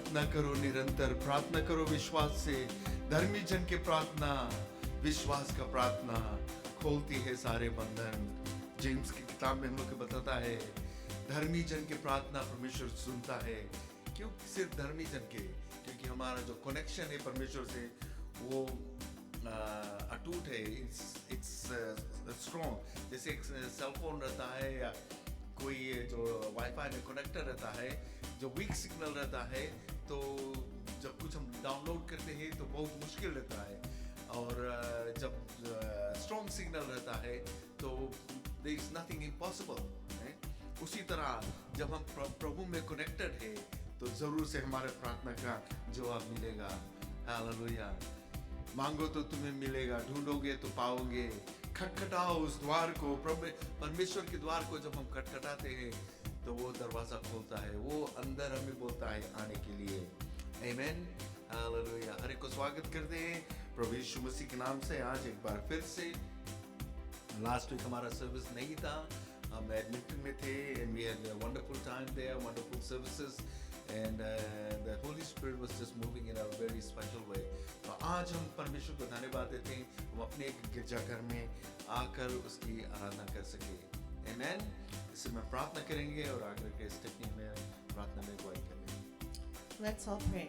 प्रार्थना करो निरंतर, प्रार्थना करो विश्वास से। धर्मी जन की प्रार्थना, विश्वास का प्रार्थना खोलती है सारे बंधन। जेम्स की किताब में हम लोग को बताता है धर्मी जन की प्रार्थना परमेश्वर सुनता है। क्यों सिर्फ धर्मी जन के? क्योंकि हमारा जो कनेक्शन है परमेश्वर से वो अटूट है, इट्स स्ट्रॉन्ग। जैसे एक सेल फोन रहता है या कोई जो वाईफाई में कनेक्टर रहता है, जो वीक सिग्नल रहता है, तो जब कुछ हम डाउनलोड करते हैं तो बहुत मुश्किल रहता है, और जब स्ट्रॉन्ग सिग्नल रहता है तो देयर इज नथिंग इम्पॉसिबल। उसी तरह जब हम प्रभु में कनेक्टेड है तो जरूर से हमारे प्रार्थना का जवाब मिलेगा। हालेलुया। मांगो तो तुम्हें मिलेगा, ढूंढोगे तो पाओगे, खटखटाओ उस द्वार को। परमेश्वर के द्वार को जब हम खटखटाते हैं तो वो दरवाजा खोलता है, वो अंदर हमें बोलता है आने के लिए। आमीन। हालेलुया। हर एक को स्वागत करते हैं प्रभु यीशु मसीह के नाम से। आज एक बार फिर से, लास्ट वीक हमारा सर्विस नहीं था, हम एडमिंटन में थे, and we had a wonderful time there, wonderful services, and the Holy Spirit was just moving in a very special way. तो आज हम परमेश्वर को धन्यवाद देते हैं, हम अपने गिरजाघर में आकर उसकी आराधना कर सके। आमीन। इससे मैं प्रार्थना करेंगे और आकर के स्टेफनी में प्रार्थना में अगुवाई करेंगे। Let's all pray.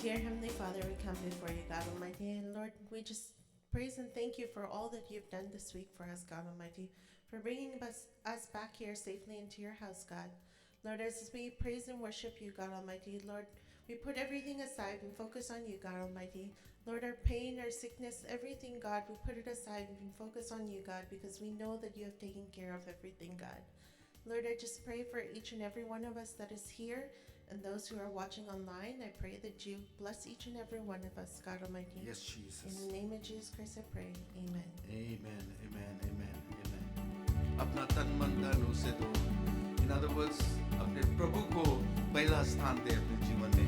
Dear Heavenly Father, we come before you, God Almighty, and Lord, we just praise and thank you for all that you've done this week for us, God Almighty, for bringing us back here safely into your house, God. Lord, as we praise and worship you, God Almighty, Lord, we put everything aside and focus on you, God Almighty. Lord, our pain, our sickness, everything, God, we put it aside and focus on you, God, because we know that you have taken care of everything, God. Lord, I just pray for each and every one of us that is here and those who are watching online. I pray that you bless each and every one of us, God Almighty. Yes, Jesus. In the name of Jesus Christ, I pray. Amen. Amen, amen, amen, amen. अपना तन मन धन उसे दो। In other words, अपने प्रभु को पहला स्थान दे अपने जीवन में।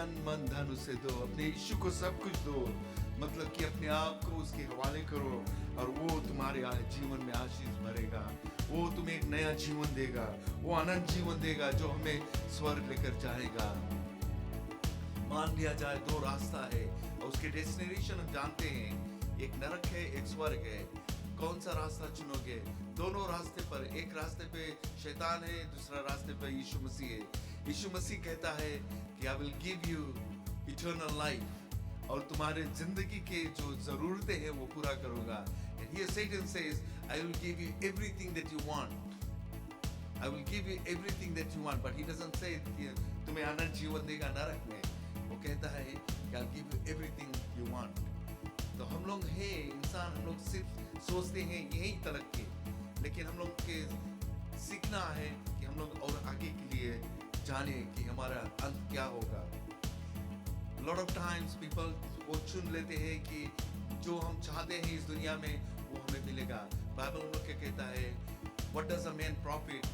तन मन धन उसे दो, अपने यीशु को सब कुछ दो, मतलब कि अपने आप को उसके हवाले करो और वो तुम्हारे जीवन में आशीष भरेगा, वो तुम्हें एक नया जीवन देगा, वो अनंत जीवन देगा जो हमें स्वर्ग लेकर जाएगा। मान लिया जाए दो रास्ता है और उसके डेस्टिनेशन हम जानते हैं, एक नरक है एक स्वर्ग है, कौन सा रास्ता चुनोगे? दोनों रास्ते पर, एक रास्ते पे शैतान है, दूसरा रास्ते पे यीशु मसीह है। यीशु मसीह कहता है कि I will give you eternal life, और तुम्हारे जिंदगी के जो जरूरतें हैं वो पूरा करूंगा। And here Satan says, I will give you everything that you want. I will give you everything that you want, but he doesn't say कि तुम्हें अनंत जीवन देगा नरक में। वो कहता है कि I'll give you everything you want. तो हम लोग हैं इंसान, हम लोग सिर्फ सोचते हैं यही तलक के, लेकिन हम लोग के सीखना है कि हम लोग और आगे के लिए जाने कि हमारा अंत क्या होगा। Lot of times people वो चुन लेते हैं कि जो हम चाहते हैं इस दुनिया में वो हमें मिलेगा। बाइबल में क्या कहता है, What does a man profit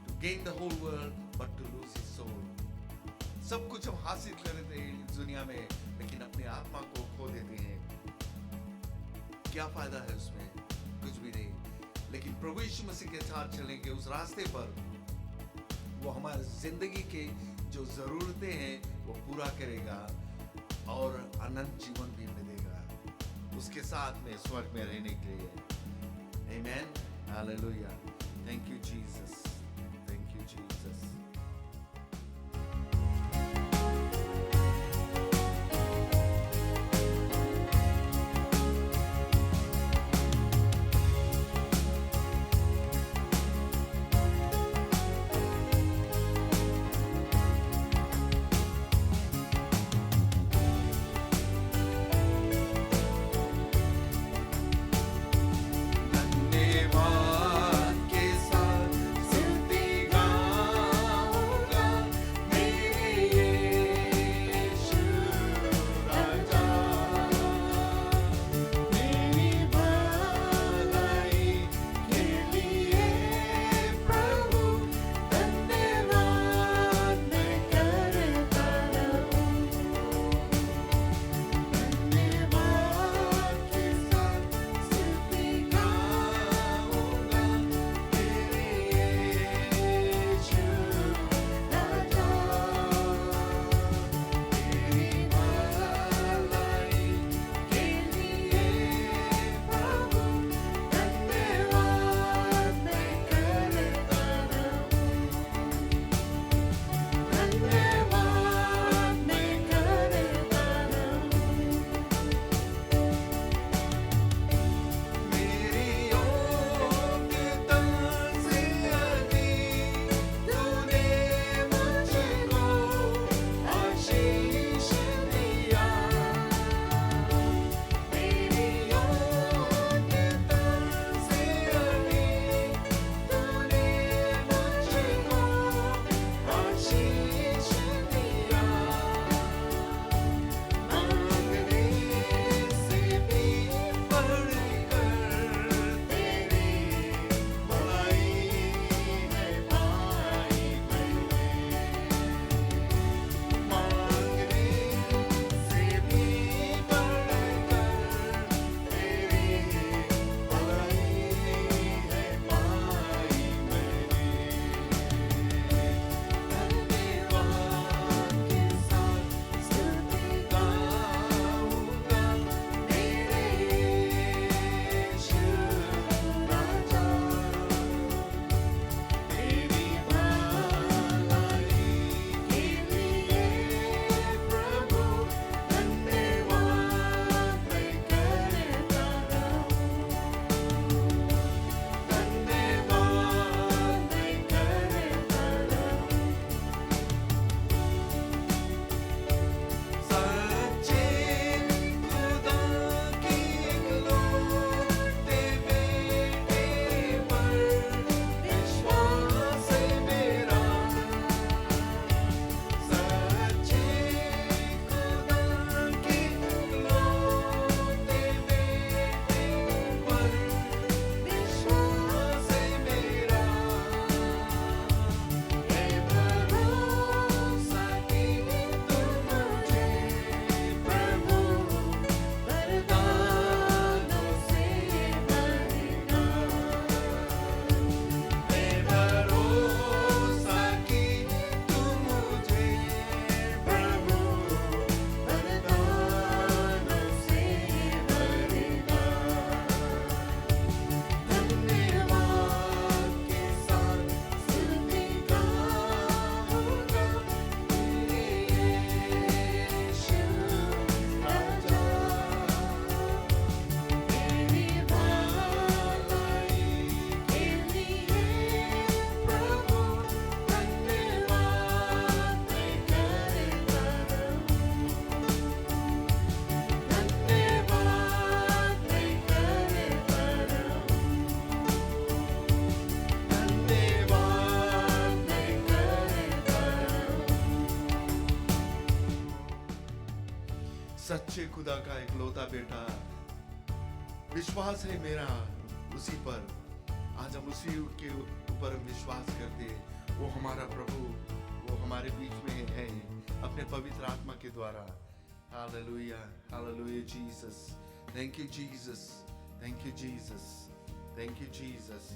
to gain the whole world but to lose his soul? सब कुछ हम हासिल कर लेते हैं इस दुनिया में, लेकिन अपने आत्मा को खो देते हैं। क्या फायदा है उसमें? कुछ भी नहीं। लेकिन प्रभु यीशु मसीह के साथ चलेंगे उस रास्ते पर, वो हमारी जिंदगी के जो जरूरतें हैं वो पूरा करेगा और अनंत जीवन भी मिलेगा उसके साथ में स्वर्ग में रहने के लिए। Amen. Hallelujah. Thank you Jesus. Thank you Jesus. धन्यवाद के साथ स्तुति गाएं, मुझे खुदा का इकलौता बेटा, विश्वास है मेरा उसी पर। आज हम उसी के ऊपर विश्वास करते हैं। वो हमारा प्रभु, वो हमारे बीच में है अपने पवित्र आत्मा के द्वारा। Hallelujah, hallelujah Jesus, thank you Jesus, thank you Jesus, thank you Jesus.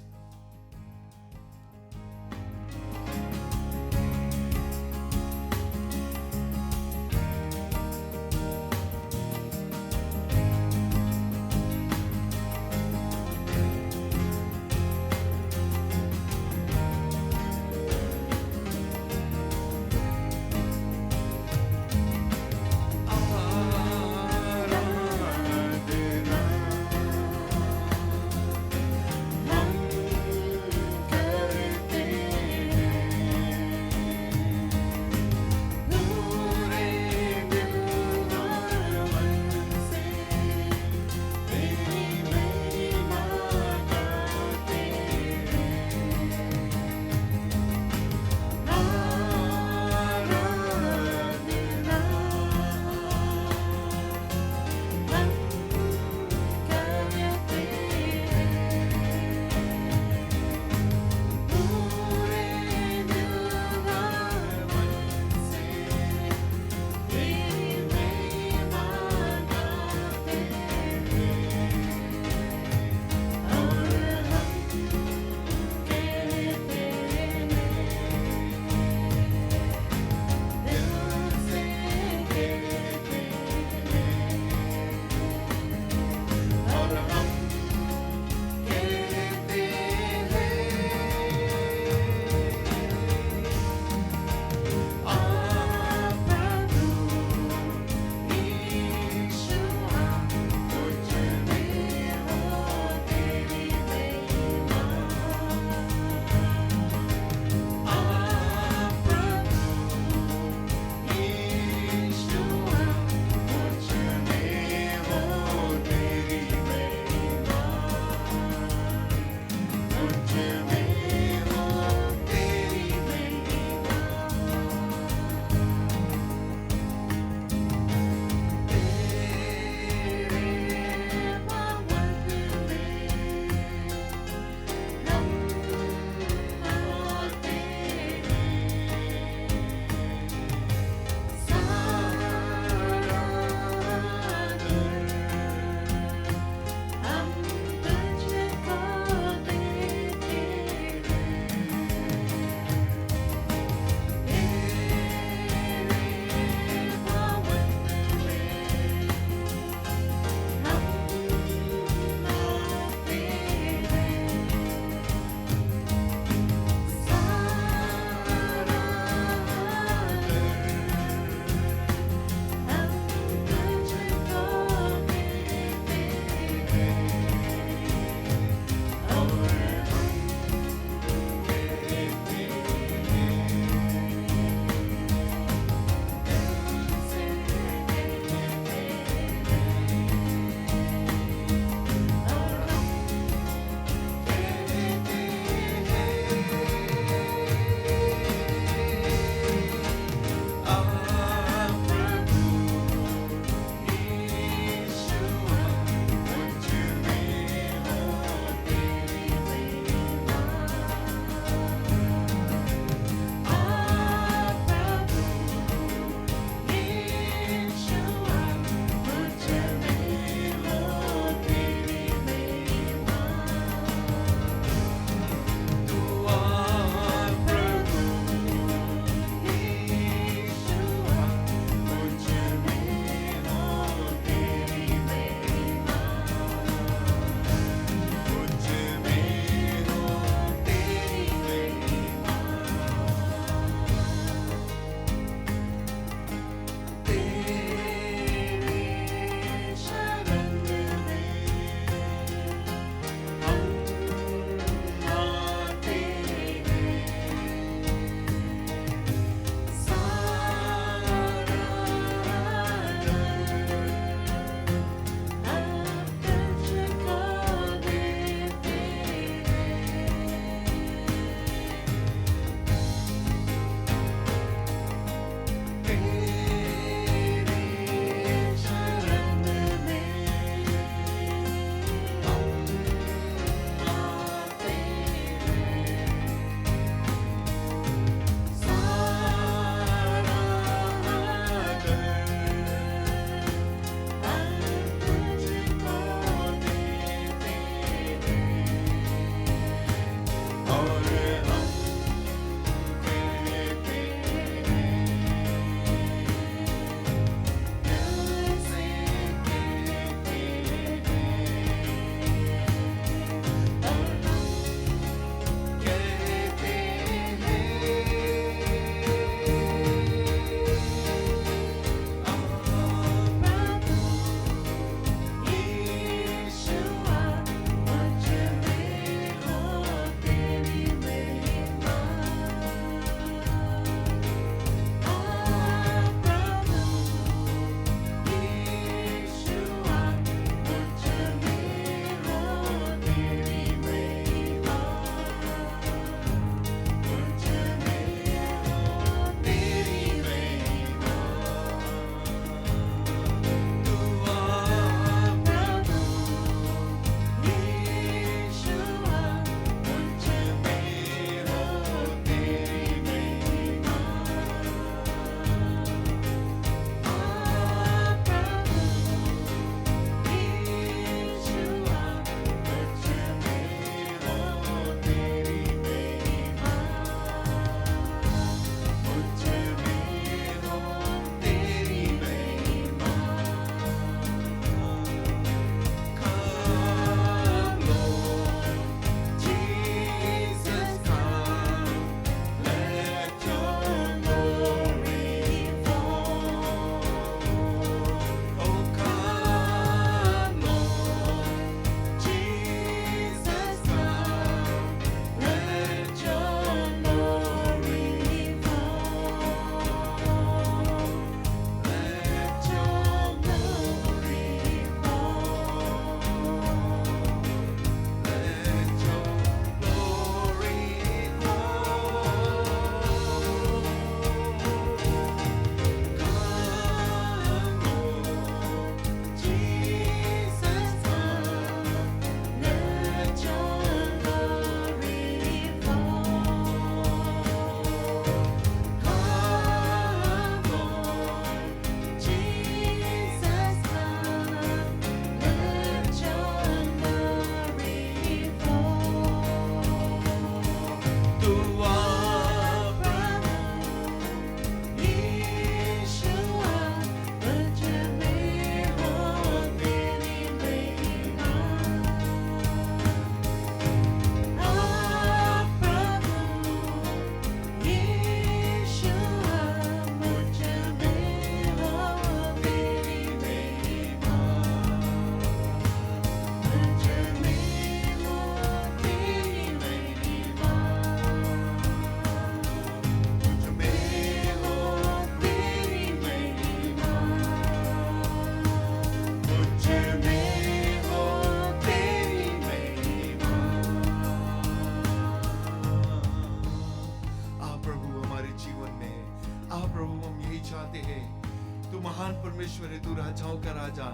महान परमेश्वर है, तू राजाओं का राजा,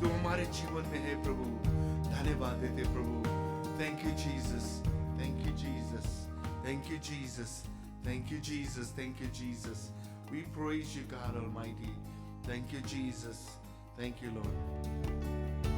तू हमारे जीवन में है प्रभु। धन्यवाद देते प्रभु। Thank you Jesus, thank you Jesus, thank you Jesus, thank you Jesus, thank you Jesus. We praise you, God Almighty. Thank you, Jesus. Thank you, Lord.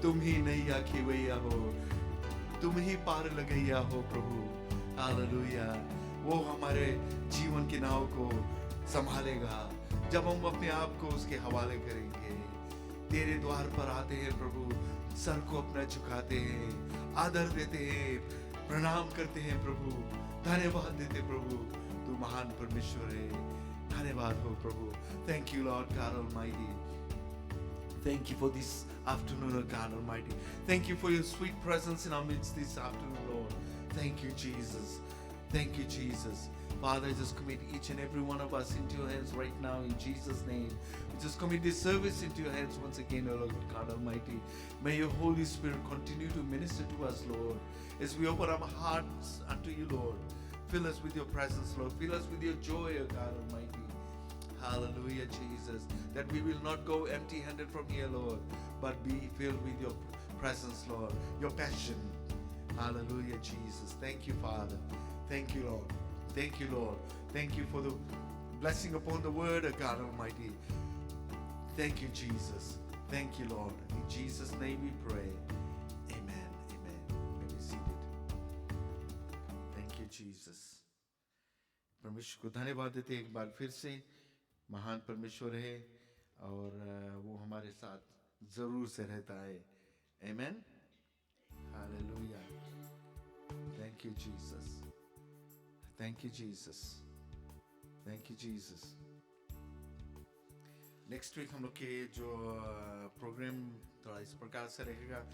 तुम ही नैया खेवैया हो, तुम ही पार लगैया हो प्रभु। हालेलुया। वो हमारे जीवन की नाव को संभालेगा जब हम अपने आप को उसके हवाले करेंगे। तेरे द्वार पर आते हैं प्रभु, सर को अपना झुकाते हैं, आदर देते हैं, प्रणाम करते हैं प्रभु, धन्यवाद देते प्रभु। तू महान परमेश्वर है, धन्यवाद हो प्रभु। Thank you Lord God Almighty. Thank you for this afternoon, oh God Almighty. Thank you for your sweet presence in our midst this afternoon, Lord. Thank you, Jesus. Thank you, Jesus. Father, I just commit each and every one of us into your hands right now in Jesus' name. We just commit this service into your hands once again, O Lord God Almighty. May your Holy Spirit continue to minister to us, Lord, as we open our hearts unto you, Lord. Fill us with your presence, Lord. Fill us with your joy, O God Almighty. Hallelujah, Jesus. That we will not go empty-handed from here, Lord, but be filled with your presence, Lord, your passion. Hallelujah, Jesus. Thank you, Father. Thank you, Lord. Thank you, Lord. Thank you for the blessing upon the word of God Almighty. Thank you, Jesus. Thank you, Lord. In Jesus' name we pray. Amen. Amen. You may be seated. Thank you, Jesus. परमेश्वर को धन्यवाद देते हैं एक बार फिर से महान परमेश्वर है और वो हमारे साथ जरूर से रहता है. Amen. Hallelujah. Thank you, Jesus. Thank you, Jesus. Thank you, Jesus. Next week हम लोग के जो program थोड़ा इस प्रकार से रहेगा.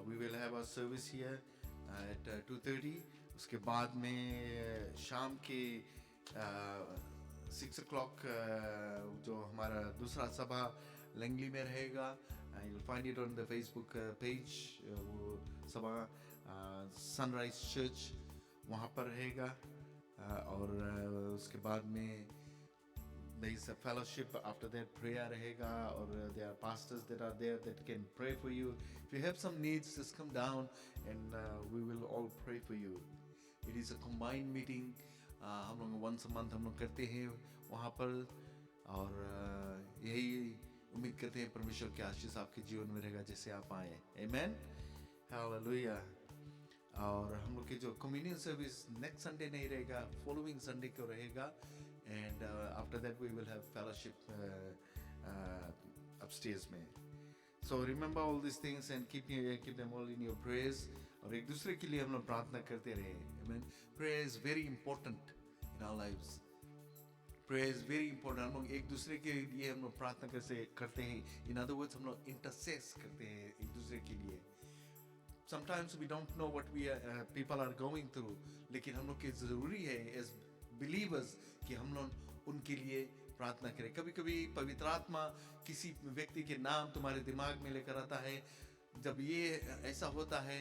We will have a service here at 2:30. उसके बाद में शाम के 6 o'clock जो हमारा दूसरा सभा लैंगली में रहेगा. You'll find it on the Facebook page. वो सभा Sunrise Church वहाँ पर रहेगा. और उसके बाद में there is a fellowship. After that prayer रहेगा और there are pastors that are there that can pray for you. If you have some needs, just come down and we will all pray for you. It is a combined meeting. हम लोग once a month हम लोग करते हैं वहाँ पर और यही उम्मीद करते हैं परमेश्वर की आशीष आपके जीवन में रहेगा जैसे आप आए. Amen. Hallelujah. और हम लोग के जो कम्युनियन सर्विस नेक्स्ट संडे नहीं रहेगा, फॉलोइंग संडे को रहेगा. And after that we will have fellowship upstairs में. So remember all this things and keep them all in your prayers. और एक दूसरे के लिए हम लोग प्रार्थना करते रहे. आमीन. Prayer is very important in our lives. Prayer is very important. हम लोग एक दूसरे के लिए हम लोग प्रार्थना करते हैं. इन अदर वर्ड्स हम लोग इंटरसेस करते हैं एक दूसरे के लिए. Sometimes we don't know what people are going through. लेकिन हम लोग के ज़रूरी है as believers कि हम लोग उनके लिए प्रार्थना करें. कभी-कभी पवित्र आत्मा किसी व्यक्ति के नाम तुम्हारे दिमाग में लेकर आता है. जब ये ऐसा होता है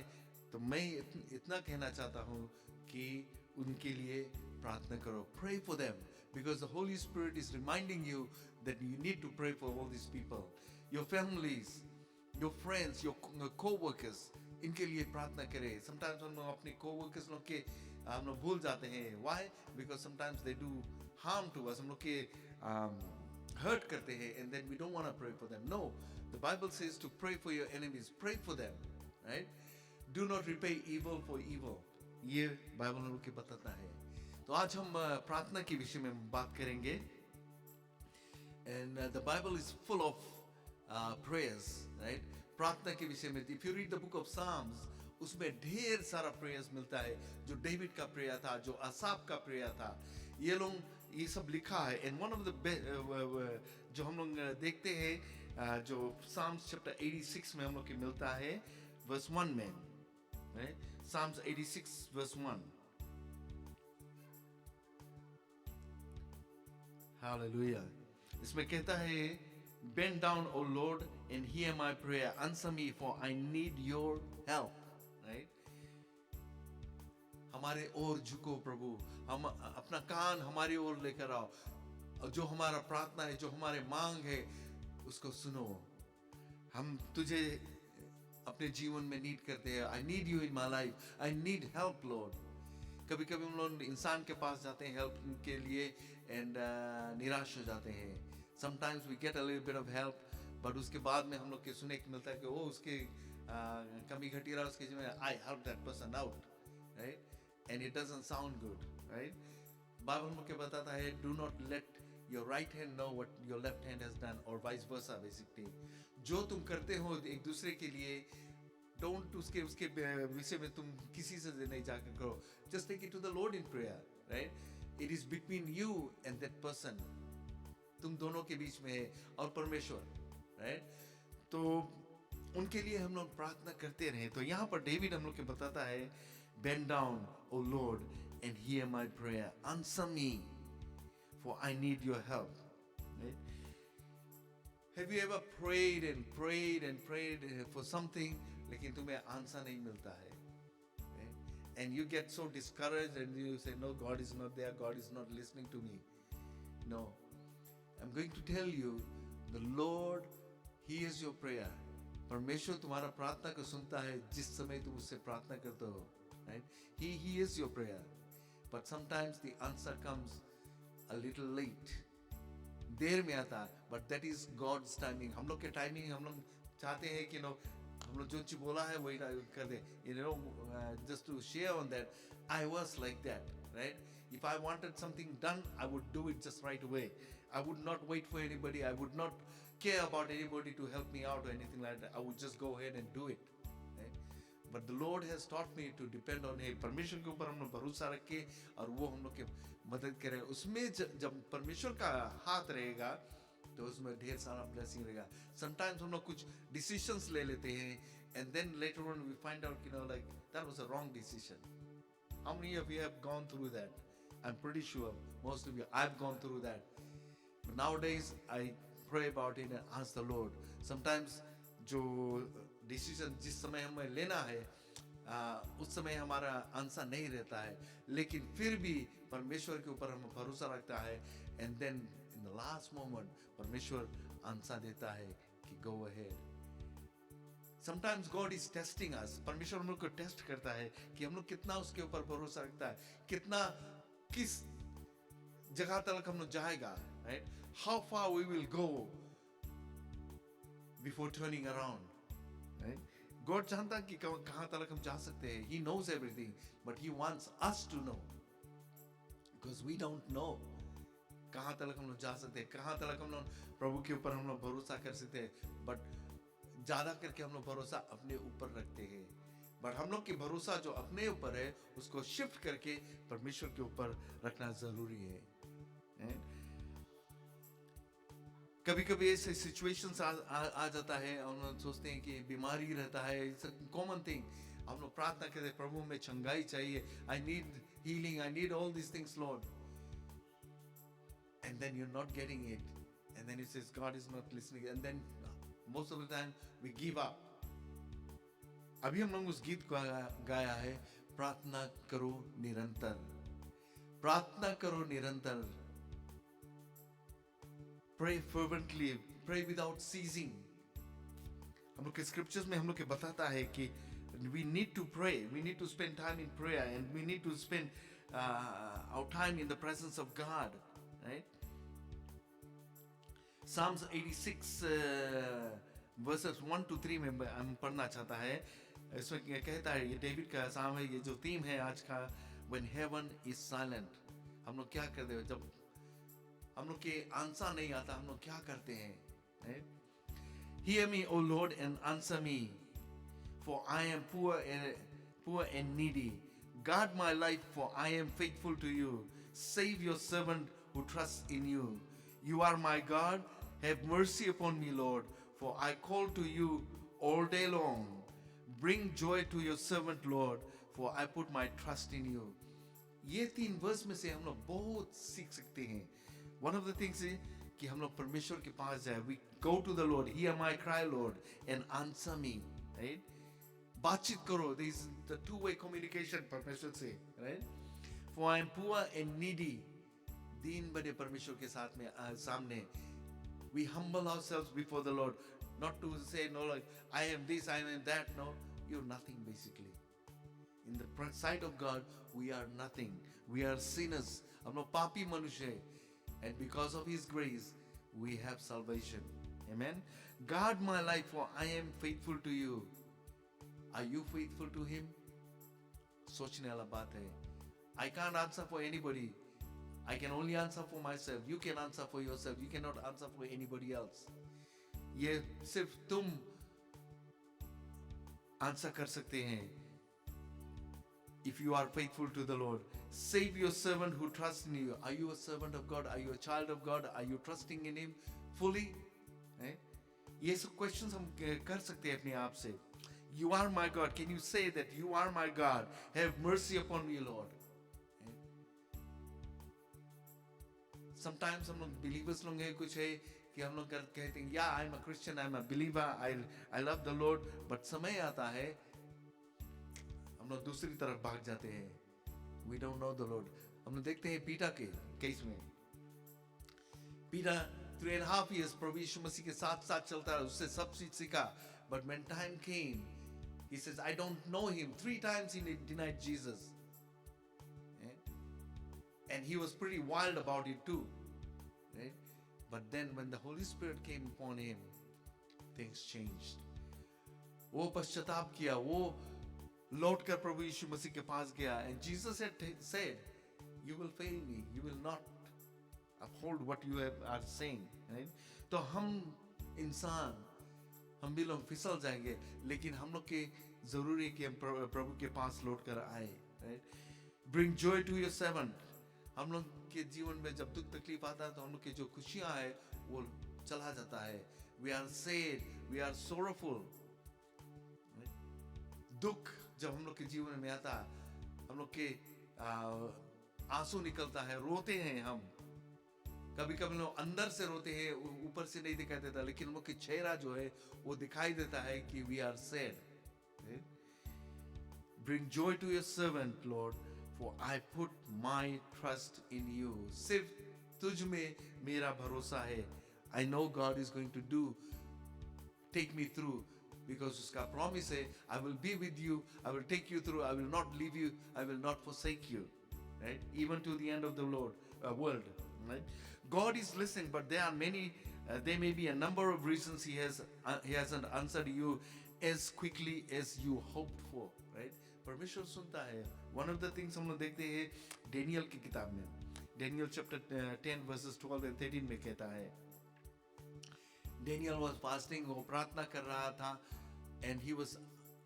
तो मैं इतना कहना चाहता हूँ कि उनके लिए प्रार्थना करो. Pray for them because the Holy Spirit is reminding you that you need to pray for all these people, your families, your friends, your co-workers. इनके लिए प्रार्थना करें. Sometimes हम लोग अपने co-workers लोग के हम लोग भूल जाते हैं. Why? Because sometimes they do harm to us. हम लोग के hurt करते हैं and then we don't want to pray for them. No, the Bible says to pray for your enemies. Pray for them, right? Do not repay evil for evil. ये Bible हम लोग के बताता है. तो आज हम प्रार्थना के विषय में बात करेंगे. And the Bible is full of prayers, right? प्रार्थना के विषय में. If you read the book of Psalms, उसमें ढेर सारा प्रेयर्स मिलता है. जो डेविड का प्रेयर था, जो असाफ का प्रेयर था, ये लोग ये सब लिखा है. And one of the जो हम लोग देखते हैं जो Psalms chapter 86 में हम लोग के मिलता है verse 1 में, right? Psalms 86 verse 1. Hallelujah. इसमें कहता है Bend down, O Lord, and hear my prayer. Answer me, for I need your help. Right? हमारे ओर झुको प्रभु. हम अपना कान हमारी ओर लेकर आओ. और जो हमारा प्रार्थना है, जो हमारे मांग है, उसको सुनो. हम तुझे अपने जीवन में नीड करते हैं. I need you in my life. I need help, Lord. कभी-कभी हम लोग इंसान के पास जाते हैं हेल्प के लिए and निराश हो जाते हैं. Sometimes we get a little bit of help, but उसके बाद में हम लोग के सुने मिलता है कि वो उसके कमी घटी रहा उसके जीवन में. I helped that person out, right? And it doesn't sound good, right? Bible हम लोग के बताता है do not let your right hand know what your left hand has done, or vice versa basically. जो तुम करते हो एक दूसरे के लिए, don't उसके विषय में तुम किसी से नहीं जाकर करो. Just take it to the Lord in prayer, right? It is between you and that person. तुम दोनों के बीच में है और परमेश्वर, right? तो उनके लिए हम लोग प्रार्थना करते रहे। तो यहाँ पर डेविड हम लोग को बताता है, bend down O Lord and hear my prayer, answer me for I need your help. Have you ever prayed and prayed and prayed for something, लेकिन तुम्हें आंसर नहीं मिलता है, and you get so discouraged and you say, no, God is not there, God is not listening to me? No, I'm going to tell you, the Lord hears your prayer. परमेश्वर तुम्हारा प्रार्थना को सुनता है जिस समय तुम उससे प्रार्थना करते हो, right? He hears your prayer, but sometimes the answer comes a little late. देर में आता, but that is God's timing. हम लोग के टाइमिंग, हम लोग चाहते हैं कि हम लोग जो चीज बोला है वही कर दे. Just to share on that, I was like that, right? If I wanted something done, I would do it just right away. I would not wait for anybody. I would not care about anybody to help me out or anything like that. I would just go ahead and do it. But the Lord has taught me to depend on Him. परमेश्वर के ऊपर हम लोग भरोसा रख के और वो हम लोग के मदद करे. उसमें जब परमेश्वर का हाथ रहेगा तो उसमें ढेर सारा blessing रहेगा. Sometimes हम लोग कुछ decisions ले लेते हैं and then later on we find out, like that was a wrong decision. How many of you have gone through that? I'm pretty sure most of you. I've gone through that. But nowadays I pray about it and ask the Lord. Sometimes जो decision जिस समय हमें लेना है उस समय हमारा answer नहीं रहता है, लेकिन फिर भी परमेश्वर के ऊपर हम भरोसा रखता है, and then in the last moment परमेश्वर आंसर देता है कि go ahead. Sometimes God is testing us. परमेश्वर हम लोग को टेस्ट करता है कि हम लोग कितना उसके ऊपर भरोसा रखता है, कितना किस जगह तक हम लोग जाएगा, right? How far we will go before turning around, right? God जानता है कि कहाँ तक हम जा सकते हैं. He knows everything, but He wants us to know, because we don't know कहाँ तक हम लोग जा सकते हैं, कहाँ तक हम लोग प्रभु के ऊपर हम लोग भरोसा कर सकते हैं. But ज़्यादा करके हम लोग भरोसा अपने ऊपर रखते हैं. But हम लोग की भरोसा जो अपने ऊपर है उसको शिफ्ट करके परमेश्वर के ऊपर रखना जरूरी है. कभी कभी ऐसे सिचुएशंस आ जाता है, हम लोग सोचते हैं कि बीमारी रहता है, इट्स अ कॉमन थिंग. हम लोग प्रार्थना करते हैं, प्रभु में चंगाई चाहिए, I need healing, I need all this things Lord, and then you are not getting it, and then it says God is not listening, and then most of the time we give up. अभी हम लोग उस गीत को गाया है, प्रार्थना करो निरंतर, प्रार्थना करो निरंतर. Pray fervently, pray without ceasing. हम लोग के scriptures में हम लोग के बताता है कि we need to pray, we need to spend time in prayer, and we need to spend our time in the presence of God, right? Psalms 86 verses 1 to 3 में हम पढ़ना चाहता है. इसमें कहता है, ये डेविड का साम है, ये जो थीम है आज का, when heaven is silent. हम लोग क्या करते हैं जब हम लोग के आंसर नहीं आता, हम लोग क्या करते हैं? Hear me, O Lord, and answer me, for I am poor and needy. Guard my life, for I am faithful to you. Save your servant who trusts in you. You are my God. Have mercy upon me, Lord, for I call to you all day long. Bring joy to your servant, Lord, for I put my trust in you. ये 3 verse में से हम लोग बहुत सीख सकते हैं. One of the things is कि हम लोग परमेश्वर के पास जाए. We go to the Lord, hear my cry, Lord, and answer me, right? बातचीत करो. There is the two-way communication परमेश्वर से, right? For I am poor and needy. दीन बने परमेश्वर के साथ में सामने. We humble ourselves before the Lord, not to say no, like I am this, I am that. No, you're nothing basically. In the sight of God, we are nothing. We are sinners. हम लोग पापी मनुष्य हैं. And because of His grace, we have salvation. Amen. Guard my life, for I am faithful to you. Are you faithful to Him? सोचने वाला बात है. I can't answer for anybody. I can only answer for myself. You can answer for yourself. You cannot answer for anybody else. ये सिर्फ तुम answer कर सकते हैं. If you are faithful to the Lord, save your servant who trusts in you. Are you a servant of God? Are you a child of God? Are you trusting in Him fully? ये सब questions हम कर सकते हैं अपने आप से. You are my God. Can you say that you are my God? Have mercy upon me, Lord. Sometimes हम लोग believers लोग हैं कुछ है कि हम लोग कहते हैं yeah I'm a Christian, I'm a believer, I love the Lord, but समय आता है हम लोग दूसरी तरफ भाग जाते हैं. We don't know the Lord. हम लोग देखते हैं पीटा के केस में. पीटा 3.5 years प्रभु यीशु मसीह के साथ साथ चलता है, उससे सब चीज सीखा. But when time came, he says, I don't know him. 3 times he denied Jesus. And he was pretty wild about it too. Right? But then when the Holy Spirit came upon him, things changed. वो पश्चाताप किया, वो लौट कर प्रभु यीशु मसीह के पास गया. And Jesus had said, you will fail me. You will not uphold what you are saying. Right? तो हम इंसान, हम भी लोग फिसल जाएंगे, लेकिन हम लोग के जरूरी है कि हम प्रभु के पास लौट कर आए. Right? Bring joy to your servant. हम लोग के जीवन में जब दुख तकलीफ आता है तो हम लोग की जो खुशियां है वो चला जाता है. We are sad, we are sorrowful. दुख जब हम लोग के जीवन में आता है, हम लोग के आंसू निकलता है, रोते हैं हम. कभी कभी लोग अंदर से रोते हैं, ऊपर से नहीं दिखाई देता, लेकिन हम लोग की चेहरा जो है वो दिखाई देता है कि we are sad. Bring joy to your servant, Lord, for I put my trust in you. सिर्फ तुझ में मेरा भरोसा है. I know God is going to do, take me through, because उसका promise है, I will be with you, I will take you through, I will not leave you, I will not forsake you. Right? Even to the end of the world. Right? God is listening, but there are many, there may be a number of reasons he hasn't answered you as quickly as you hoped for. Right? परमेश्वर सुनता है. One of the things हम लोग देखते हैं Daniel की किताब में, डेनियल chapter 10 verses 12 and 13 में कहता है, Daniel was fasting, वो प्रार्थना कर रहा था, and he was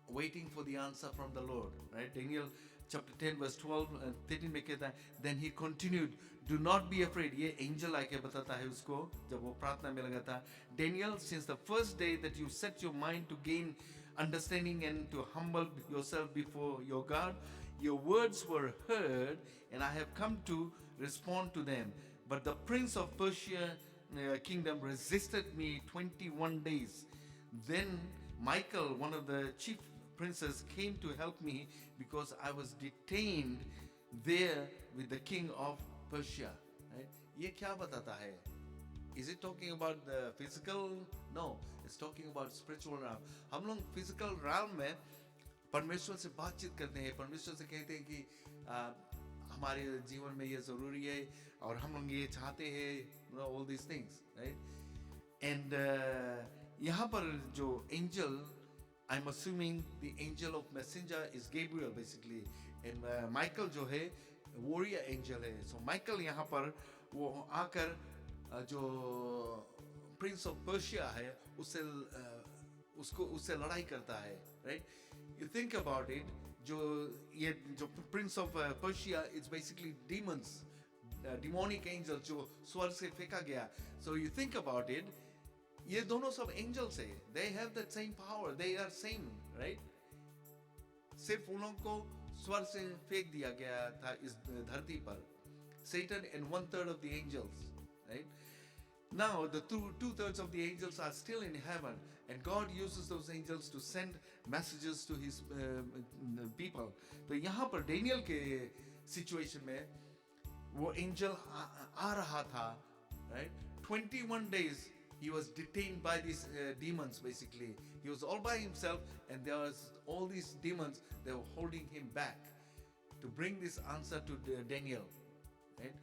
waiting for the answer from the Lord. Right? Daniel chapter 10 verse 12 and 13 में कहता है, then he continued, do not be afraid. ये angel आके बताता है उसको जब वो प्रार्थना में लगा था, Daniel, since the first day that you set your mind to gain understanding and to humble yourself before your God, your words were heard, and I have come to respond to them. But the prince of Persia kingdom resisted me 21 days. Then Michael, one of the chief princes, came to help me because I was detained there with the king of Persia. Right? ये क्या बताता है? Is it talking about the physical? No, it's talking about spiritual realm. हम लोग physical realm में परमेश्वर से बातचीत करते हैं, परमेश्वर से कहते हैं कि हमारे जीवन में ये जरूरी है और हम लोग ये चाहते हैं, all these things, right? And यहाँ पर जो angel, I'm assuming the angel of messenger is Gabriel basically, and Michael जो है warrior angel है. So Michael यहाँ पर वो आकर जो prince of Persia है उससे लड़ाई करता है. Right? You think about it, जो prince of Persia, it's basically demons, demonic angels जो स्वर्ग से फेंका गया. So you think about it, ये दोनों सब angels है, they have that same power, they are same, right? सिर्फ उन लोगों को स्वर्ग से फेंक दिया गया था इस धरती पर, Satan and 1/3 of the angels, right? Now the 2/3 of the angels are still in heaven, and God uses those angels to send messages to his people. तो यहाँ पर डेनियल के situation में वो angel आ रहा था, right? 21 days he was detained by these demons. Basically, he was all by himself, and there was all these demons that were holding him back to bring this answer to Daniel, right?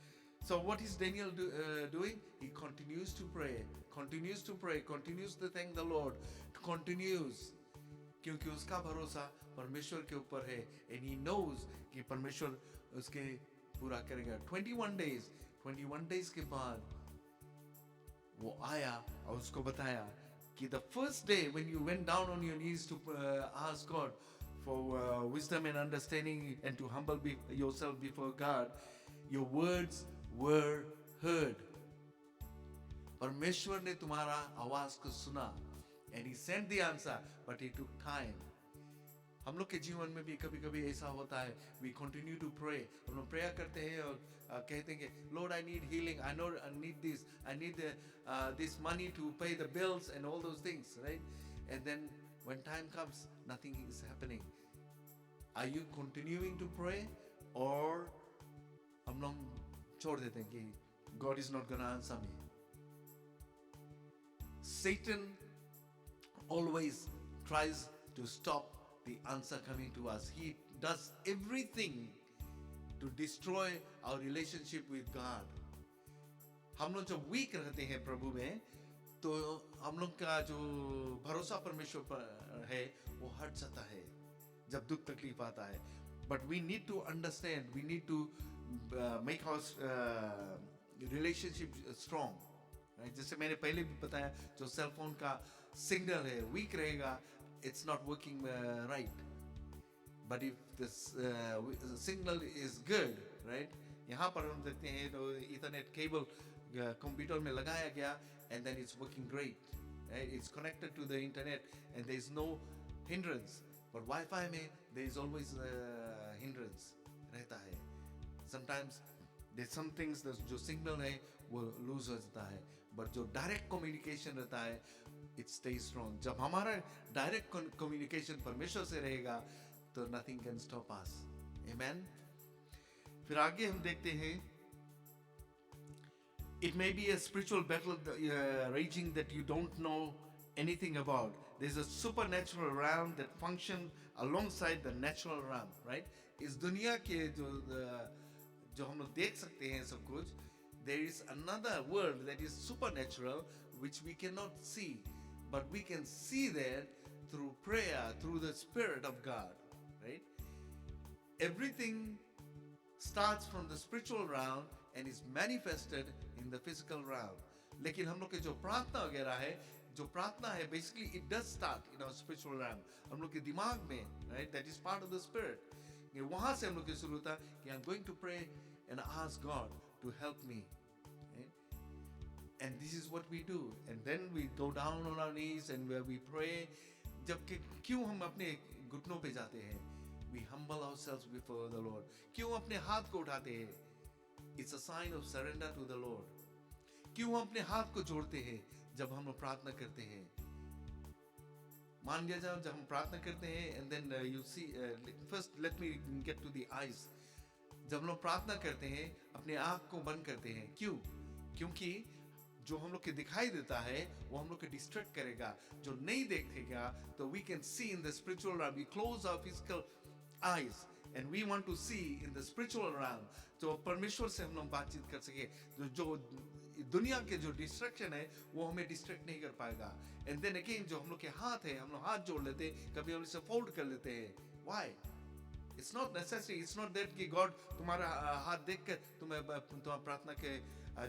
So what is Daniel doing? He continues to pray, continues to thank the Lord, continues, क्योंकि उसका भरोसा परमेश्वर के ऊपर है, and he knows कि परमेश्वर उसके पूरा करेगा. 21 days के बाद वो आया और उसको बताया कि the first day when you went down on your knees to ask God for wisdom and understanding and to humble yourself before God, your words were heard. परमेश्वर ने तुम्हारा आवाज को सुना. and he sent the answer, but it took time. हम लोग के जीवन में भी कभी कभी ऐसा होता है. We continue to pray. हम लोग प्रेयर करते हैं और कहते हैं कि Lord, I need healing. I know I need this. I need this money to pay the bills and all those things, right? And then when time comes, nothing is happening. Are you continuing to pray, or हम लोग छोड़ देते हैं कि God is not gonna answer me? Satan always tries to stop the answer coming to us. He does everything to destroy our relationship with God. हम लोग जब weak रहते हैं प्रभु में, तो हम लोग का जो भरोसा परमेश्वर पर है वो हट जाता है जब दुख तकलीफ आता है. But we need to understand, we need to make our relationship strong. Right? जैसे मैंने पहले भी बताया, जो सेल फोन का सिग्नल है weak रहेगा, it's not working right. But if this signal is good, right? यहाँ पर हम देखते हैं तो Ethernet cable कंप्यूटर में लगाया गया, and then it's working great. Right? It's connected to the internet and there is no hindrance. But Wi-Fi में there is always hindrance रहता है. Sometimes there's some things जो signal है वो lose हो जाता है. But जो direct communication रहता है, it stays strong. जब हमारा direct communication परमेश्वर से रहेगा, तो nothing can stop us. Amen. फिर आगे हम देखते हैं, it may be a spiritual battle raging that you don't know anything about. There's a supernatural realm that functions alongside the natural realm, right? इस दुनिया के जो हम लोग देख सकते हैं सब कुछ, there is another world that is supernatural which we cannot see, but we can see that through prayer, through the Spirit of God, right? Everything starts from the spiritual realm and is manifested in the physical realm. लेकिन हम लोग के जो प्रार्थना वगैरह है, जो प्रार्थना है, basically it does start in our spiritual realm. हम लोग के दिमाग में, right? That is part of the Spirit. वहाँ से हम लोग की शुरू होता कि I'm going to pray and ask God to help me. Right? And this is what we do. And then we go down on our knees and where we pray. जबकि क्यों हम अपने घुटनों पे जाते हैं? We humble ourselves before the Lord. क्यों अपने हाथ को उठाते हैं? It's a sign of surrender to the Lord. क्यों हम अपने हाथ को जोड़ते हैं जब हम लोग प्रार्थना करते हैं? मान लिया जाए जब हम प्रार्थना करते हैं, and then you see, first let me get to the eyes. जब हम लोग प्रार्थना करते हैं, अपने आँख को बंद करते हैं. क्यों? क्योंकि जो हम लोग के दिखाई देता है वो हम लोग को डिस्ट्रैक्ट करेगा. जो नहीं देखेगा तो we can see in the spiritual realm. We close our physical eyes and we want to see in the spiritual realm. तो परमेश्वर से हम लोग बातचीत कर सके. जो दुनिया के जो डिस्ट्रैक्शन है वो हमें डिस्ट्रैक्ट नहीं कर पाएगा. And then again जो हम लोग के हाथ है, हम लोग हाथ जोड़ लेते हैं, कभी हम इसे फोल्ड कर लेते हैं. Why? It's not necessary. It's not that कि God तुम्हारा हाथ देख कर तुम्हारा प्रार्थना के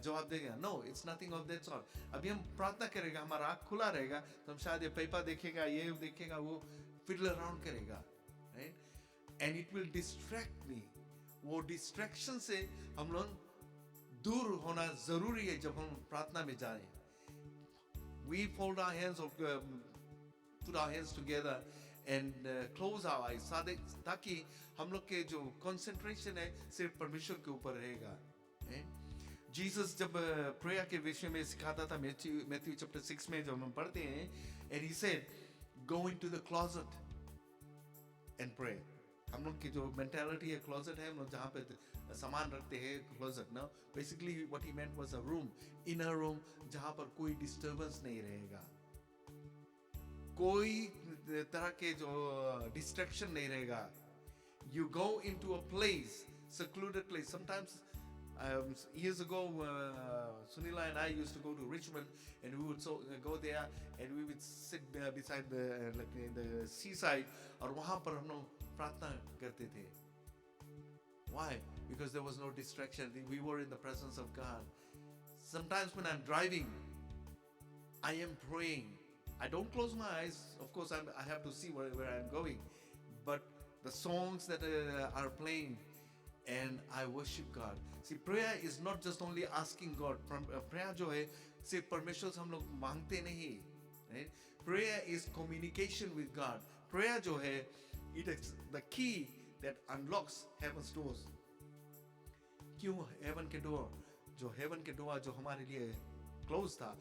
जवाब देगा. No, it's nothing of that sort. अभी हम प्रार्थना करेगा, हमारा आँख खुला रहेगा, तो हम शायद ये पेपर देखेगा, ये देखेगा, वो fiddle around करेगा, right? And it will distract me. वो distraction से हम लोग दूर होना जरूरी है जब हम प्रार्थना में जाएं. We fold our hands, put our hands together and close our eyes ताकि हम लोग के जो concentration है सिर्फ परमेश्वर के ऊपर रहेगा. Jesus जब prayer के विषय में सिखाता था, Matthew chapter 6 में जब हम पढ़ते हैं, and he said, go into the closet and pray. हम लोग की जो mentality है, closet है, हम लोग जहाँ पे सामान रखते हैं, closet. No, basically what he meant was a room, inner room, जहाँ पर कोई disturbance नहीं रहेगा, कोई तरह के जो distraction नहीं रहेगा. You go into a place, secluded place. Sometimes years ago, Sunila and I used to go to Richmond, and we would go there, and we would sit beside the seaside, और वहाँ पर हम लोग प्रार्थना करते थे. Why? Because there was no distraction. We were in the presence of God. Sometimes when I'm driving, I am praying. I don't close my eyes. Of course, I have to see where I'm going. But the songs that are playing, and I worship God. See, prayer is not just only asking God. Prayer जो है सिर्फ परमेश्वर से हम लोग मांगते नहीं, right? prayer is communication with God. Prayer जो है, it is the key that unlocks heaven's doors. क्यों heaven के door, जो heaven के door जो हमारे लिए close था,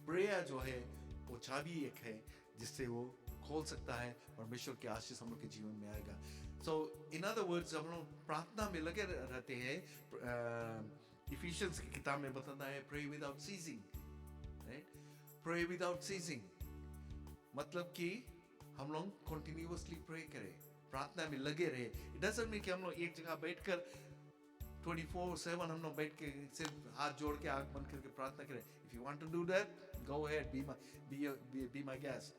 prayer जो है वो चाबी एक है जिससे वो खोल सकता है, परमेश्वर के आशीष हम लोग के जीवन में आएगा. So in other words, हम लोग प्रार्थना में लगे रहते हैं. Ephesians की किताब में बताता है pray without ceasing, right? Pray without ceasing मतलब कि हम लोग continuously pray करें, प्रार्थना में लगे रहे. It doesn't mean कि हम लोग एक जगह बैठकर 24/7 हम लोग बैठ के सिर्फ हाथ जोड़ के आंख बंद करके प्रार्थना करें. If you want to do that, go ahead, be my guest.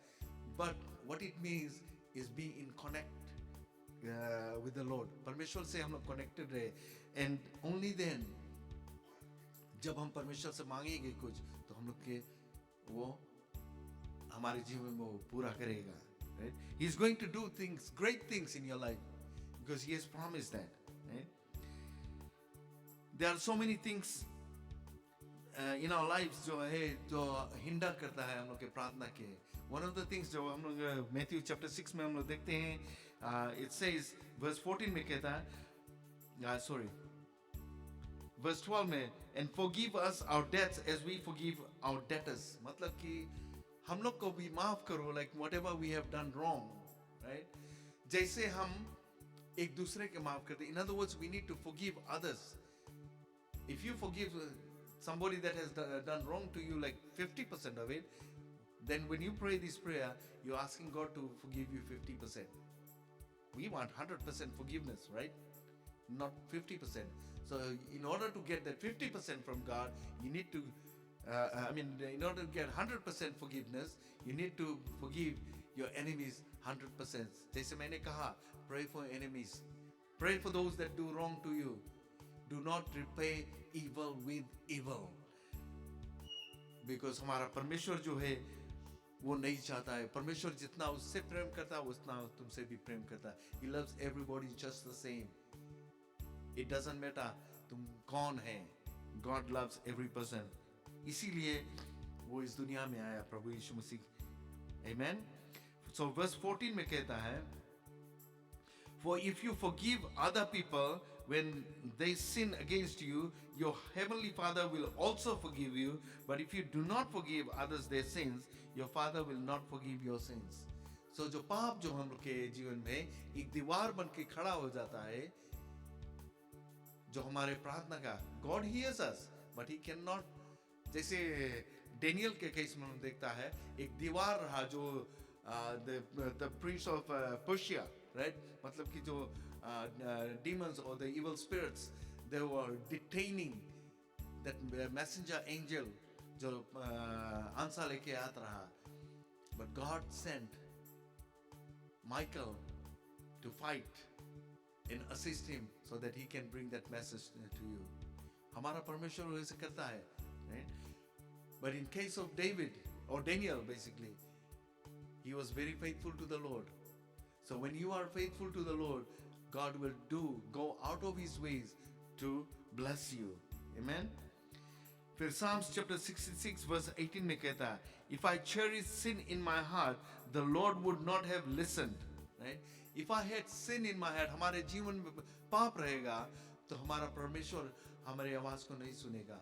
But what it means is be in connect with the Lord. परमेश्वर से हम लोग connected रहे, and only then जब हम परमेश्वर से मांगेंगे कुछ तो हम लोग के वो हमारे जीवन में वो पूरा करेगा, right? He is going to do things, great things in your life because he has promised that, right? There are so many things in our lives जो है जो हिंडर करता है हम लोग के प्रार्थना के. One of the things जो हम लोग Matthew chapter 6 में हम लोग देखते हैं, it says verse 14 में कहता है, verse 12 में, and forgive us our debts as we forgive our debtors. मतलब कि हम लोग को भी माफ करो, like whatever we have done wrong, right? जैसे हम एक दूसरे के माफ करते. In other words, we need to forgive others. If you forgive somebody that has done wrong to you, like 50% of it, then when you pray this prayer, you're asking God to forgive you 50%. We want 100% forgiveness, right? Not 50%. So in order to get that 50% from God, you need to, in order to get 100% forgiveness, you need to forgive your enemies 100%. जैसे मैंने कहा, pray for enemies. Pray for those that do wrong to you. Do not repay evil with evil. Because हमारा परमेश्वर जो है वो नहीं चाहता है. परमेश्वर जितना उससे प्रेम करता है उतना तुमसे भी प्रेम करता है. He loves everybody just the same. It doesn't matter तुम कौन है. God loves every person. इसीलिए वो इस दुनिया में आया, प्रभु यीशु मसीह. Amen. So verse 14 में कहता है, for if you forgive other people when they sin against you, your heavenly Father will also forgive you. But if you do not forgive others their sins, your Father will not forgive your sins. So जो पाप जो हम लोग के जीवन में एक दीवार बन के खड़ा हो जाता है, जो हमारे प्रार्थना का, God hears us, but he cannot. जैसे डेनियल के केस में हम देखता है, एक दीवार रहा जो the prince of Persia, right? मतलब कि जो demons or the evil spirits, they were detaining that messenger angel जो आंसा लेके आता रहा. But God sent Michael to fight and assist him so that he can bring that message to you. हमारा परमेश्वर ऐसे करता है, right? But in case of David or Daniel, basically, he was very faithful to the Lord. So when you are faithful to the Lord, God will go out of his ways to bless you. Amen. फिर Psalms chapter 66 verse 18 में कहता है, if I cherish sin in my heart, the Lord would not have listened. Right? If I had sin in my heart, हमारे जीवन में पाप रहेगा, तो हमारा परमेश्वर हमारी आवाज को नहीं सुनेगा,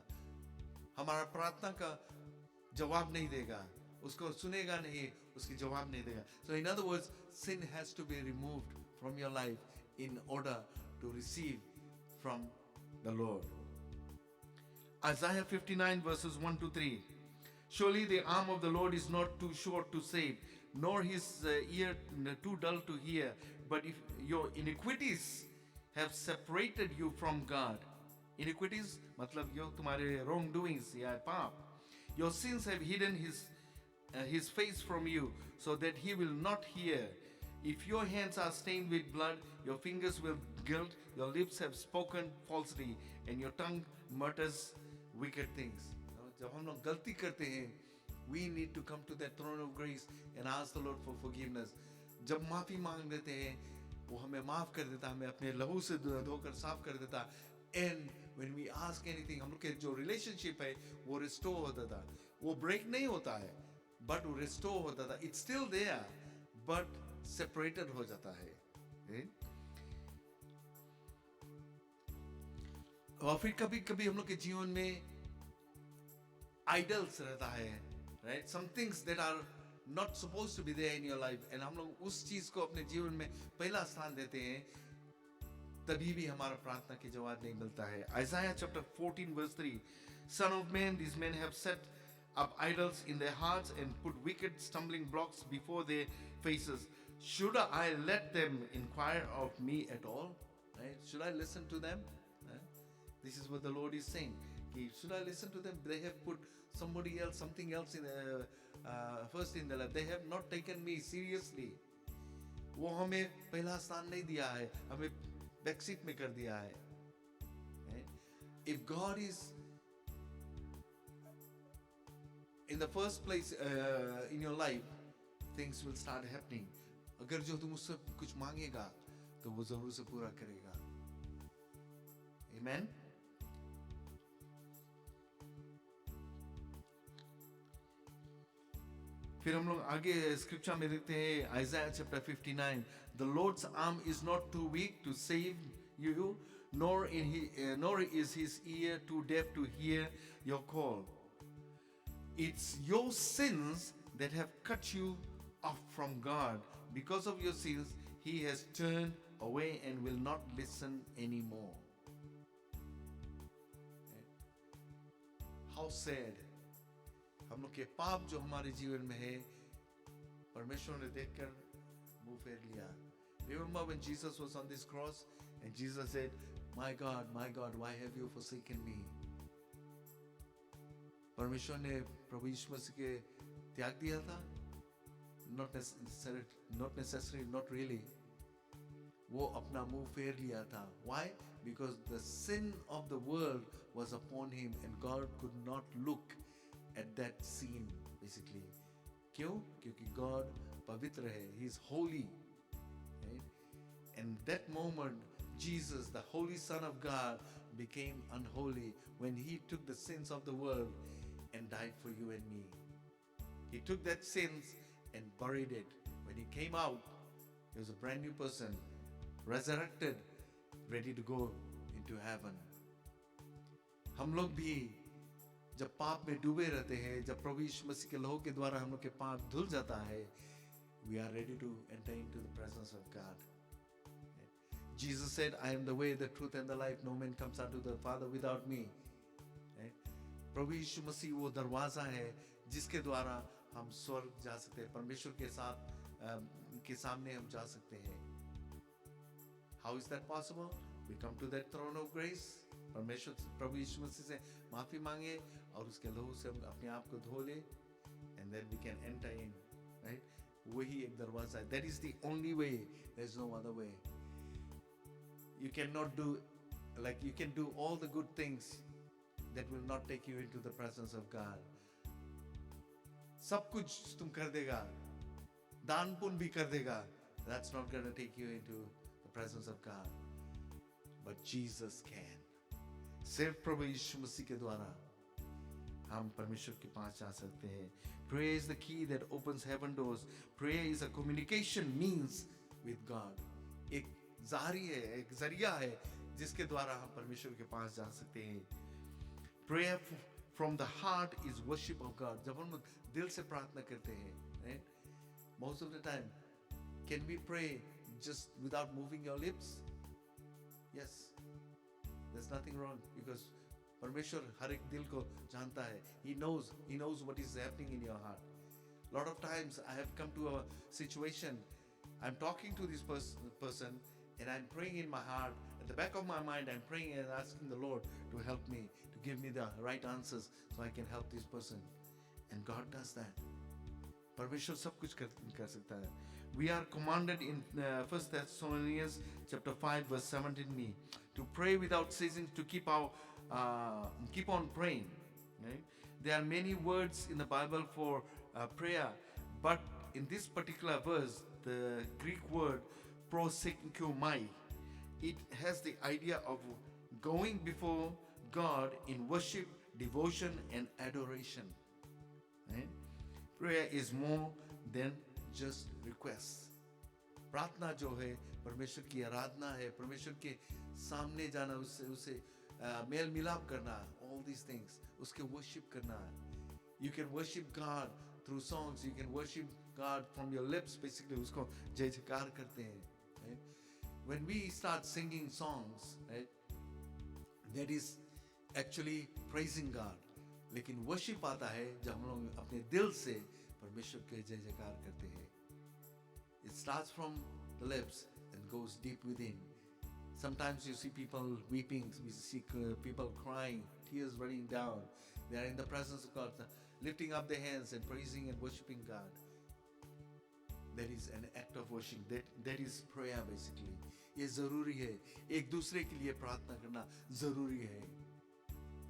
हमारा प्रार्थना का जवाब नहीं देगा, उसको सुनेगा नहीं, उसकी जवाब नहीं देगा. So in other words, sin has to be removed from your life in order to receive from the Lord. Isaiah 59 verses 1 to 3. Surely the arm of the Lord is not too short to save, nor his ear too dull to hear. But if your iniquities have separated you from God, iniquities मतलब जो तुम्हारे wrongdoings या पाप, your sins have hidden his face from you, so that he will not hear. If your hands are stained with blood, your fingers will guilt, your lips have spoken falsely, and your tongue mutters wicked things. जब हम लोग गलती करते हैं, we need to come to that throne of grace and ask the Lord for forgiveness. जब माफी मांग लेते हैं, वो हमें माफ कर देता, हमें अपने लहू से धोकर साफ कर देता. And when we ask anything, हम लोग के जो relationship है, वो restore होता था, वो break नहीं होता है. बट वो रिस्टोर होता था. It's still there but separated हो जाता है. और फिर कभी कभी हम लोग के जीवन में आइडल्स रहता है, right? Some things that are not suppose to be there in your life, and हम लोग उस चीज को अपने जीवन में पहला स्थान देते हैं, तभी भी हमारा प्रार्थना की जवाब नहीं मिलता है. Isaiah chapter 14 verse 3, Son of man, these men have set up idols in their hearts and put wicked stumbling blocks before their faces. Should I let them inquire of me at all? Right? Should I listen to them? Right? This is what the Lord is saying. Should I listen to them? They have put somebody else, something else in first in their life. They have not taken me seriously. वो हमें पहला स्थान नहीं दिया है, हमें backseat में कर दिया है. If God is in the first place in your life, things will start happening. अगर जो तुम उससे कुछ मांगेगा तो वो जरूर से पूरा करेगा. Amen. फिर हम लोग आगे स्क्रिप्चर में देखते हैं आइज़ाया chapter 59. The Lord's arm is not too weak to save you, nor is his ear too deaf to hear your call. It's your sins that have cut you off from God. Because of your sins, he has turned away and will not listen anymore. How sad. हम लोग के पाप जो हमारे जीवन में है, परमेश्वर ने देखकर मुंह फेर लिया. Remember when Jesus was on this cross and Jesus said, my God, why have you forsaken me? परमेश्वर ने प्रभु यीशु मसीह के त्याग दिया था? Not necessary, not really. वो अपना मुंह फेर लिया था. Why? Because the sin of the world was upon him and God could not look at that scene, basically. क्यों? क्योंकि God पवित्र है. He is holy. Right? And that moment, Jesus, the Holy Son of God, became unholy when he took the sins of the world and died for you and me. He took that sins and buried it. When he came out, he was a brand new person, resurrected, ready to go into heaven. हम लोग भी जब पाप में डूबे रहते हैं, जब प्रभु यीशु मसीह के लहू के द्वारा हम लोग के पाप धुल जाता है, we are ready to enter into the presence of God. Jesus said, I am the way, the truth and the life. No man comes unto the Father without me. प्रभु यीशु मसीह वो दरवाजा है जिसके द्वारा हम स्वर्ग जा सकते हैं, परमेश्वर के साथ के सामने हम जा सकते हैं. How is that possible? We come to that throne of grace. परमेश्वर प्रभु यीशु मसीह से माफी मांगे और उसके लहू से हम अपने आप को धो ले, and then we can enter in, right? वही एक दरवाजा है. That is the only way. There is no other way. You cannot do, like you can do all the good things that will not take you into the presence of God. सब कुछ तुम कर देगा, दान पुण्य भी कर देगा. That's not going to take you into the presence of God. But Jesus can. सिर्फ प्रभु यीशु मसीह के द्वारा हम परमेश्वर के पास जा सकते हैं. Prayer is the key that opens heaven doors. Prayer is a communication means with God. एक जारी है, एक जरिया है जिसके द्वारा हम परमेश्वर के पास जा सकते हैं. Prayer from the heart is worship of God. जब हम दिल से प्रार्थना करते हैं, right? Most of the time, can we pray just without moving your lips? Yes. There's nothing wrong because परमेश्वर हर एक दिल को जानता है. He knows what is happening in your heart. Lot of times I have come to a situation, I'm talking to this person and I'm praying in my heart. At the back of my mind, I'm praying and asking the Lord to help me, to give me the right answers so I can help this person. And God does that. परमेश्वर सब कुछ कर सकता है. We are commanded in 1 Thessalonians chapter 5 verse 17 to pray without ceasing, to keep on praying. Right? There are many words in the Bible for prayer, but in this particular verse, the Greek word prosekumai, it has the idea of going before God in worship, devotion, and adoration. Right? Prayer is more than just requests. प्रार्थना जो है परमेश्वर की आराधना है, परमेश्वर के सामने जाना, उससे उसे मेल मिलाप करना, all these things, उसके worship करना. You can worship God through songs. You can worship God from your lips. Basically, उसको जय जयकार करते हैं. Right? When we start singing songs, right, that is actually praising God. लेकिन worship आता है जब हम लोग अपने दिल से परमेश्वर के जय जयकार करते हैं. It starts from the lips and goes deep within. Sometimes you see people weeping, we see people crying, tears running down. They are in the presence of God, lifting up their hands and praising and worshiping God. That is an act of worship. That is prayer basically. ये जरूरी है. एक दूसरे के लिए प्रार्थना करना जरूरी है.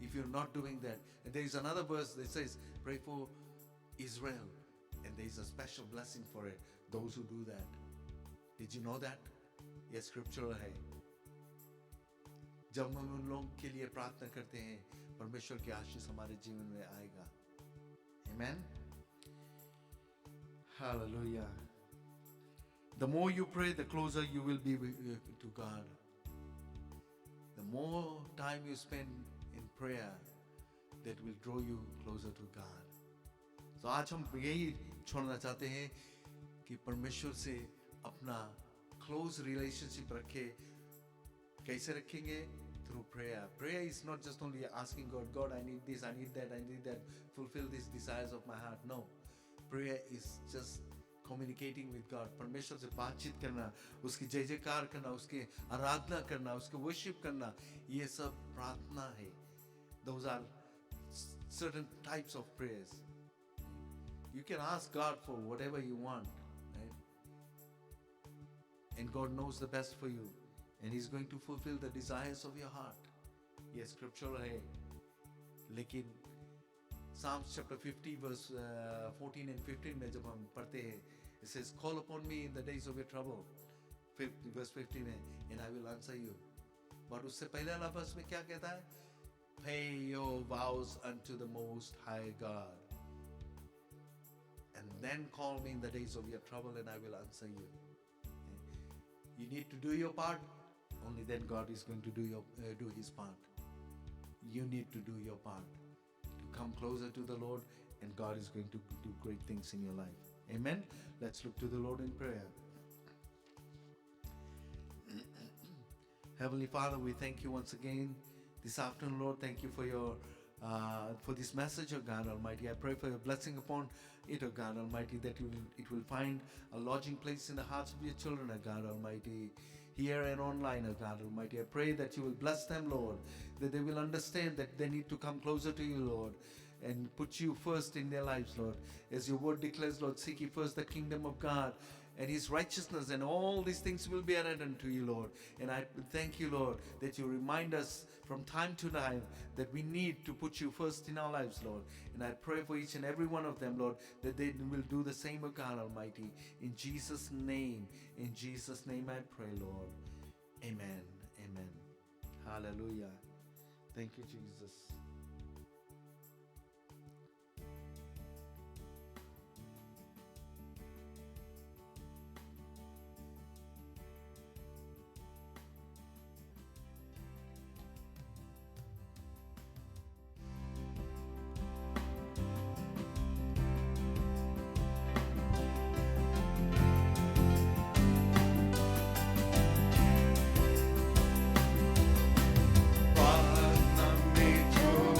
If you're not doing that, and there is another verse that says, pray for Israel, and there is a special blessing for it. Those who do that. Did you know that? ये scriptural है. जब हम उन लोगों के लिए प्रार्थना करते हैं, परमेश्वर की आशीष हमारे जीवन में आएगा. Amen. Hallelujah. The more you pray, the closer you will be to God. The more time you spend in prayer, that will draw you closer to God. So आज हम यही छोड़ना चाहते हैं कि परमेश्वर से अपना close relationship रखें. कैसे रखेंगे? Through prayer. Prayer is not just only asking God, God, I need this, I need that, I need that, fulfill these desires of my heart. No. Prayer is just communicating with God. परमेश्वर से बातचीत करना, उसकी जय जयकार करना, उसकी आराधना करना, उसके worship करना, ये सब प्रार्थना है. Those are certain types of prayers. You can ask God for whatever you want, right? And God knows the best for you. And He's going to fulfill the desires of your heart. Yes, scriptural है. लेकिन Psalms chapter 50 verse 14 and 15 में जब हम पढ़ते हैं, it says, call upon me in the days of your trouble. Verse 15 है, and I will answer you. But उससे पहले वाला verse में क्या कहता है? Pay your vows unto the Most High God. And then call me in the days of your trouble and I will answer you. You need to do your part. Only then God is going to do His part. You need to do your part. To come closer to the Lord, and God is going to do great things in your life. Amen. Let's look to the Lord in prayer. Heavenly Father, we thank you once again this afternoon, Lord. Thank you for your for this message, O God Almighty. I pray for your blessing upon it, O God Almighty, that it will find a lodging place in the hearts of your children, O God Almighty, here and online, O God Almighty. I pray that you will bless them, Lord, that they will understand that they need to come closer to you, Lord, and put you first in their lives, Lord. As your word declares, Lord, seek ye first the kingdom of God and His righteousness, and all these things will be added unto you, Lord. And I thank you, Lord, that you remind us from time to time that we need to put you first in our lives, Lord. And I pray for each and every one of them, Lord, that they will do the same, O God Almighty. In Jesus' name I pray, Lord. Amen. Amen. Hallelujah. Thank you, Jesus. प्रार्थना में जो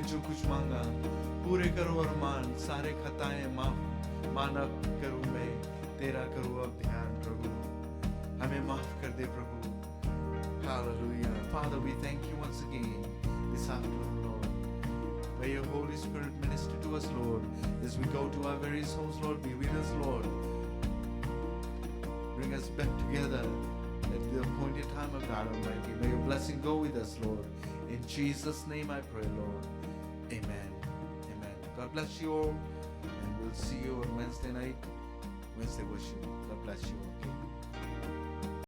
जो कुछ मांगा पूरे करो अरमान, सारे खताएं मानव करूं मैं, तेरा करूं अब ध्यान प्रभु, हमें माफ कर दे प्रभु. Hallelujah. Father, we thank you once again this afternoon, Lord. May your Holy Spirit minister to us, Lord, as we go to our various homes, Lord. Be with us, Lord. Bring us back together at the appointed time of God Almighty. May your blessing go with us, Lord. In Jesus' name I pray, Lord. Amen. Amen. God bless you all. And we'll see you on Wednesday night, Wednesday worship. God bless you all.